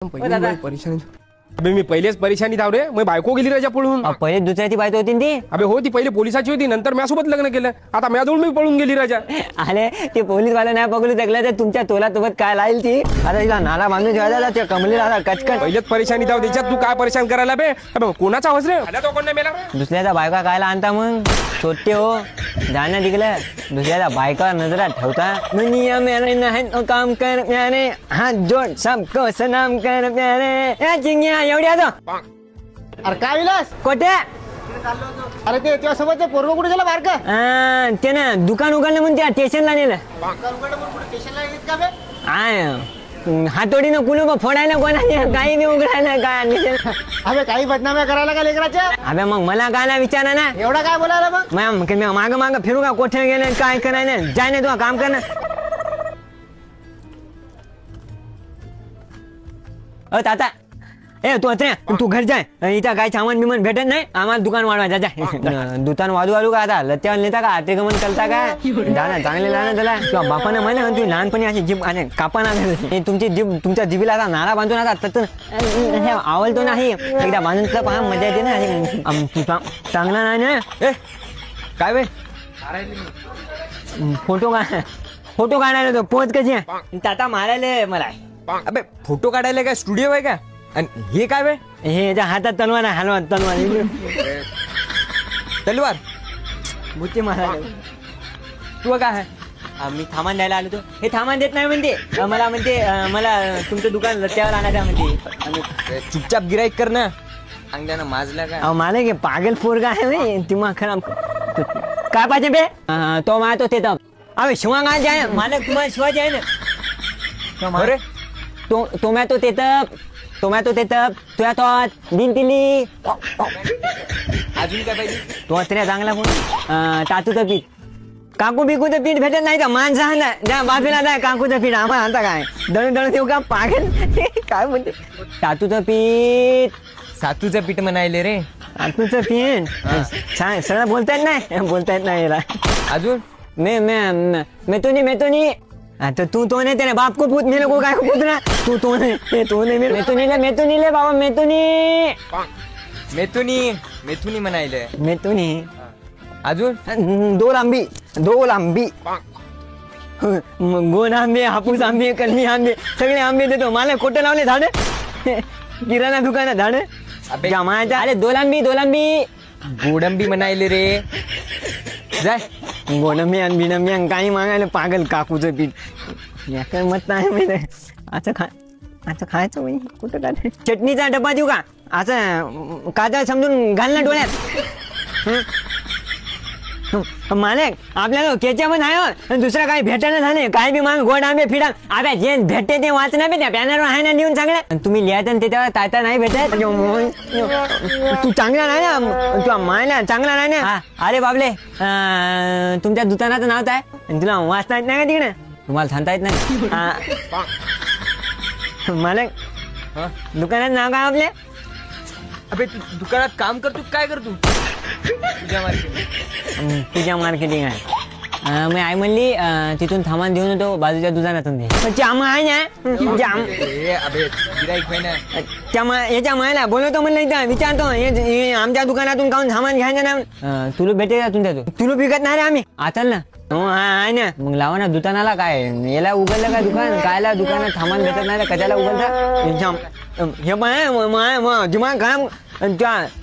परेशानी अबे मी पहिलेच परेशानी धाव रे. मग बायको गेली राजा पळून. पहिले दुसऱ्याची बायको होती ती. अबे हो ती पहिले पोलिसाची होती, नंतर माझ्यासोबत लग्न केलं. आता माझ्याजवळ मी पळून गेली राजा. अरे ते पोलीस वाला नाही पकडू शकला तर तुमच्या तोलासोबत काय लाईल ती. आता तिला नाला बांधून ठेवायला ते कमलीला कचकट. पहिलेच परेशानी धाव त्याच्यात तू काय परेशान करायला बे. अबे कोणाचा आवाज रे. आला तो कोण नाही मेला. दुसऱ्याचा बायका कायला आणता मग. छोटे हो जाणं तिकडं. दुसऱ्याचा बायका नजरा ठेवता. दुनिया मेरे नहीं काम कर प्यारे, हाथ जोड़ सबको सलाम कर प्यारे. चिंग्या एवढ्या तो. अरे काय विलास कोटे. अरे ते त्यासोबत पोरगं कुठे गेला बारका. ते ना दुकान उघडलं म्हणून त्या स्टेशनला नेलं. स्टेशनला येत का बे. हातोडीनं कुलूप फोडायला कोणा काही बी उघडायला काय. अबे काही बदनाम्या करायला का लेकराच्या. अबे मग मला काय नाही विचारा ना. एवढा काय बोलायला मग. माग माग फिरू का कोठे गेले काय करायला. जाय ना तू काम कर ना. ताता ए तू अत्रे तू घर जाय. इथं काय सामान बिमान भेटत नाही. आम्हाला दुकान वाढवायचा जाय. दुकान वाढू आलू का आता लत्यावर नेता का ते गमन करता काय. जाना चांगले जाणं त्याला किंवा बापानं म्हणलं तू लहानपणी अशी जीभ कापा ना तुमची जीभ तुमच्या जीभीला आता नाळा बांधून आता हे आवडतो नाही. एकदा बांधून पहा मजा येते ना. चांगला नाही ना. ए काय बे फोटो काढायला तो पोच कशी आहे. ताता मारायला मला. अबे फोटो काढायला काय स्टुडिओ आहे का. आणि हे काय बे. हे हातात तलवार आहे. हलवा तलवार तलवार बुच्ची मारायला. तू काय आहे. मी सामान द्यायला आलो. तो हे सामान देत नाही म्हणते. मला म्हणते मला तुमचं दुकान लत्यावर आणायचं म्हणते. चुपचाप गिराईक कर ना. अंगद्यानं माजला काय. मला की पागल पोरगा आहे दिमाग खराब. काय पाहिजे बे. तो मारतो ते तर अबे शिवा काय आहे मालक तुम्हाला शिवाजी आहे ना. अरे टोमॅटो ते तप तुया तो दिन तिली. अजून काय पाहिजे. तो तरी चांगला कोण टाटूचं पीठ. काकू बिकूचं पीठ भेटत नाही का. माणसं द्या बाजूला द्या काकूचं पीठ. आम्हाला आणता काय दळून दळून देऊ का पागल. काय म्हणते टाटूचं पीठ. सातूचं पीठ म्हणायले रे. टाटूचं पीठ छान सगळं बोलता येत नाही याला. अजून मेतोनी आता तू तो नाही तेरे बाप को पूछ मेरे को काय को पूछना. तू नहीं मेतोनी ले बाबा मेथुनी म्हणायले. मेतोनी अजून दो लांबी गोड आंबे हापूस आंबे कलमी आंबे सगळे आंबे देतो. मला खोटं लावले झाड. किराणा दुकानात झाड. जमायच्या अरे दो लांबी गोडंबी म्हणायले रे. जाय गोडंबी काही मागायला पागल काकूचं पीठ. याकडे मत नाही माहिती. असं खायचं म्हणजे कुठं काय. चटणीचा डब्बा देऊ का. असं काजळ समजून घाल ना डोळ्यात. मालक आपल्याला केच्यामध्ये आहे. दुसरं काही भेटायला झाले काय बी माग गोड आंबे फिडा. अबे जे भेटते ते वाचना बे. त्या बॅनरवर आहे ना लिहून सगळं. तुम्ही लिहायचं त्याच्यावर ताता नाही भेटत. तू चांगला नाही ना. तुला मायला चांगला नाही ना. अरे बाबले तुमच्या दुकानाचं नाव काय. तुला वाचता येत नाही का तिकडे. तुम्हाला सांगता येत नाही. मालक दुकानाचं नाव काय आपले. अबे तू दुकानात काम करतो काय करतो. तुझ्या मार्केटिंग आहे. मी आई म्हणली तिथून सामान देऊन येतो बाजूच्या दुकानातून. जाम आहे ना याच्या मायला बोलवतो म्हणलं इथं विचारतो आमच्या दुकानातून काऊन सामान घ्यायचं ना. तुला भेटेल का तुमच्या तुला पिकत नाही रे आम्ही. आता ना हो आहे ना. मग लावा ना दुकानाला काय याला उघडलं का दुकान. कायला दुकानात सामान भेटत नाही कशाला उघडता. हे पण दिमाग खराब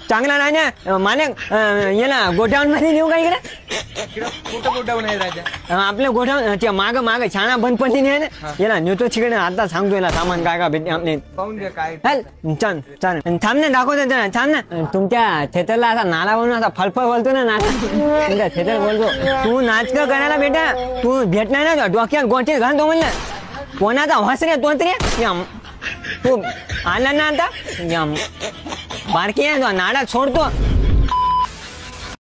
चांगला नाही ना. मालक याला गोडाऊन मध्ये नेऊ का इकडे. कुठं गोडाऊन आहे राजा. आपल्या गोडाऊन माग छाना बंद पडली नाही ना. याला नेतो तिकडे. आता सांगतो याला सामान काय का भेटते आपले. पाहून घ्या काय. छान थांब ना दाखवतो ना. थांब ना तुमच्या थेटरला असा नाला बनवून असा फळफळ बोलतो ना. नाला तुमच्या थेटर बोलतो. तू नाचक करायला बेटा. तू भेटणार ना डोक्यात गोठे घालतो म्हणलं. कोणाचा वास रे तो तरी. तू आला ना आता बारकी आहे नाडा सोडतो.